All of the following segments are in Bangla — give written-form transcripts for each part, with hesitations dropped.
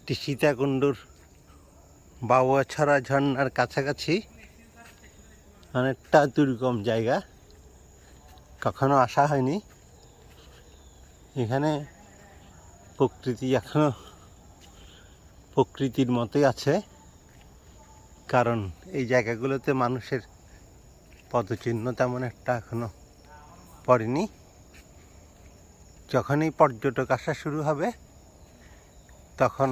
একটি সীতাকুণ্ডুর বাউয়াছড়া ঝর্ণার কাছাকাছি অনেকটা দুর্গম জায়গা, কখনো আসা হয়নি। এখানে প্রকৃতি এখনো প্রকৃতির মতোই আছে, কারণ এই জায়গাগুলোতে মানুষের পদচিহ্ন তেমন একটা এখনো পড়েনি। যখনই পর্যটক আসা শুরু হবে তখন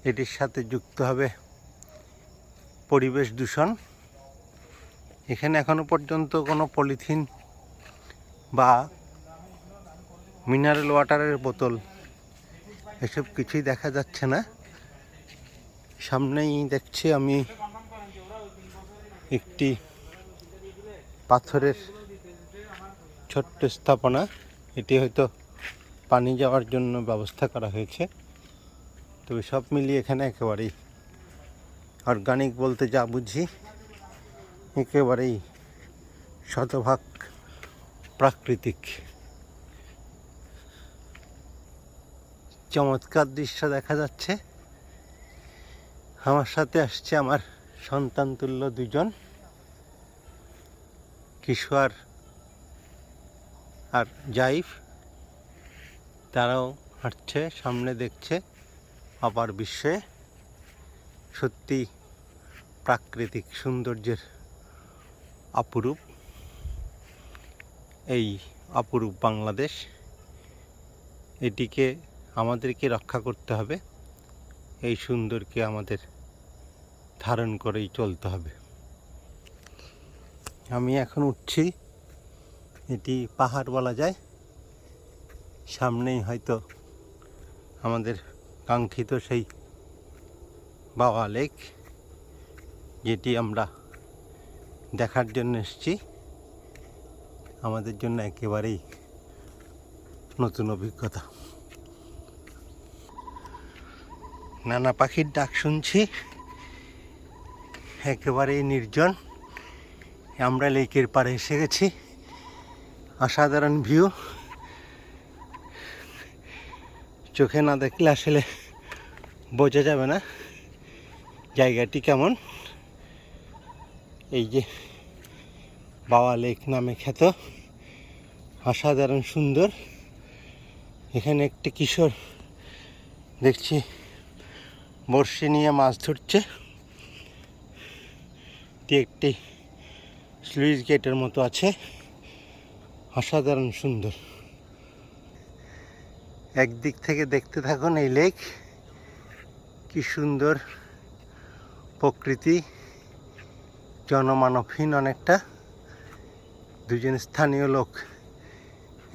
এটির সাথে যুক্ত হবে পরিবেশ দূষণ। এখানে এখনো পর্যন্ত কোনো পলিথিন বা মিনারেল ওয়াটারের বোতল এসব কিছুই দেখা যাচ্ছে না। সামনেই দেখছি আমি একটি পাথরের ছোট্ট স্থাপনা, এটি হয়তো পানি যাওয়ার জন্য ব্যবস্থা করা হয়েছে। তবে সব মিলিয়ে এখানে একেবারেই অর্গানিক বলতে যা বুঝি একেবারেই শতভাগ প্রাকৃতিক। চমৎকার দৃশ্য দেখা যাচ্ছে। আমার সাথে আসছে আমার সন্তান তুল্য দুজন, কিশোর আর জাইফ। তারাও হাঁটছে, সামনে দেখছে অপার বিশ্বে। সত্যি প্রাকৃতিক সৌন্দর্যের অপরূপ এই অপরূপ বাংলাদেশ। এটিকে আমাদেরকে রক্ষা করতে হবে, এই সুন্দরকে আমাদের ধারণ করেই চলতে হবে। আমি এখন উঠছি, এটি পাহাড় বলা যায়। সামনেই হয়তো আমাদের কাঙ্ক্ষিত সেই বাওয়া লেক, যেটি আমরা দেখার জন্য এসেছি। আমাদের জন্য একেবারেই নতুন অভিজ্ঞতা। নানা পাখির ডাক শুনছি, একেবারেই নির্জন। আমরা লেকের পাড়ে এসে গেছি। অসাধারণ ভিউ, চোখে না দেখলে আসলে বোঝা যাবে না জায়গাটি কেমন। এই যে বাওয়া লেক নামে খ্যাত, অসাধারণ সুন্দর। এখানে একটি কিশোর দেখছি বড়শি নিয়ে মাছ ধরছে। একটি স্লুইস গেটের মতো আছে, অসাধারণ সুন্দর। একদিক থেকে দেখতে থাকুন এই লেক, কি সুন্দর প্রকৃতি, জনমানবহীন অনেকটা। দুজন স্থানীয় লোক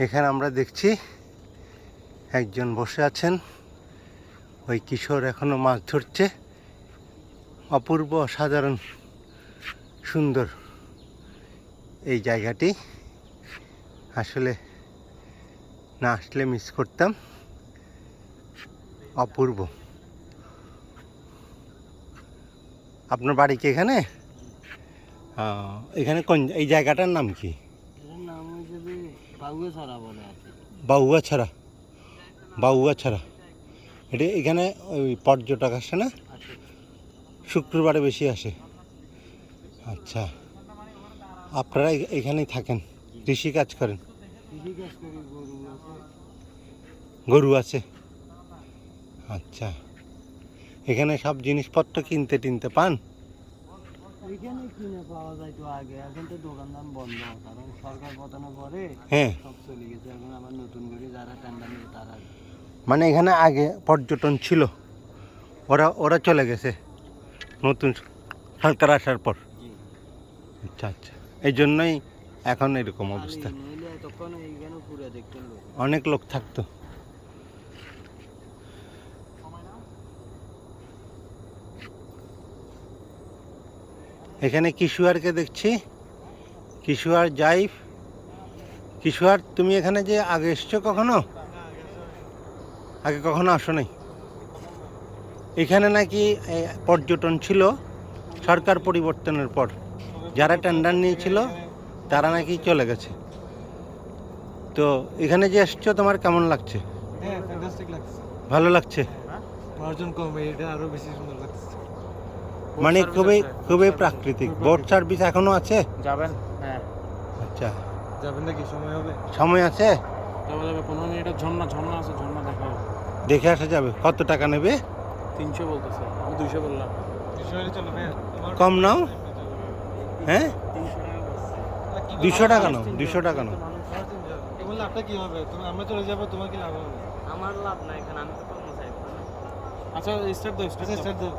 এখানে আমরা দেখছি, একজন বসে আছেন, ওই কিশোর এখনো মাছ ধরছে। অপূর্ব অসাধারণ সুন্দর এই জায়গাটি, আসলে না আসলে মিস করতাম। অপূর্ব। আপনার বাড়ি কি এখানে? এখানে কোন এই জায়গাটার নাম কি? বাউয়াছড়া। বাউয়াছড়া, এটা এখানে ওই পর্যটক আসে না? শুক্রবারে বেশি আসে। আচ্ছা, আপনারা এখানেই থাকেন, কৃষি কাজ করেন? গরু আছে। আচ্ছা, এখানে সব জিনিসপত্র কিনতে টিনতে পান? এখানে কিনে পাওয়া যায় তো আগে, এখন তো দোকানদার বন্ধ, কারণ সরকার পতনের পরে সব চলে গেছে। এখন আবার নতুন করে যারা টেন্ডার নিয়ে তারা। মানে এখানে আগে পর্যটন ছিল, ওরা চলে গেছে নতুন সরকার আসার পর? আচ্ছা আচ্ছা, এই জন্যই এখন এরকম অবস্থা। অনেক লোক থাকতো। এখানে কিশোরকে দেখছি, কিশোর জাইফ। কিশোর, তুমি এখানে যে আগে এসছো কখনো? আগে কখনো আসো নাই? এখানে নাকি পর্যটন ছিল, সরকার পরিবর্তনের পর যারা টেন্ডার নিয়েছিল তারা নাকি চলে গেছে। তো এখানে যে এসছো তোমার কেমন লাগছে? ভালো লাগছে। অর্জন কমে, এটা আরো বেশি সুন্দর লাগছে। মানে খুবই খুবই প্রাকৃতিক। বোট সার্ভিস এখনো আছে? যাবেন? হ্যাঁ আচ্ছা, যাবেন নাকি? সময় হবে? সময় আছে, যাবে যাবে 15 মিনিটের ঝর্ণা ঝর্ণা আছে, ঝর্ণা দেখা হবে। দেখে আসা যাবে। কত টাকা নেবে? 300 বলতেছে, আমি 200 বললাম। 200 হলে চলো ভাই। কম নাও। হ্যাঁ 300 টাকা বলছে। 200 টাকা নাও, 200 টাকা নাও। তোমার লাভটা কি হবে? তুমি আমরা চলে যাবো, তোমার কি লাভ হবে? আমার লাভ নাই এখানে, আমি তো কর্মচারী। আচ্ছা স্টার্ট দাও, আচ্ছা, স্টার্ট দাও।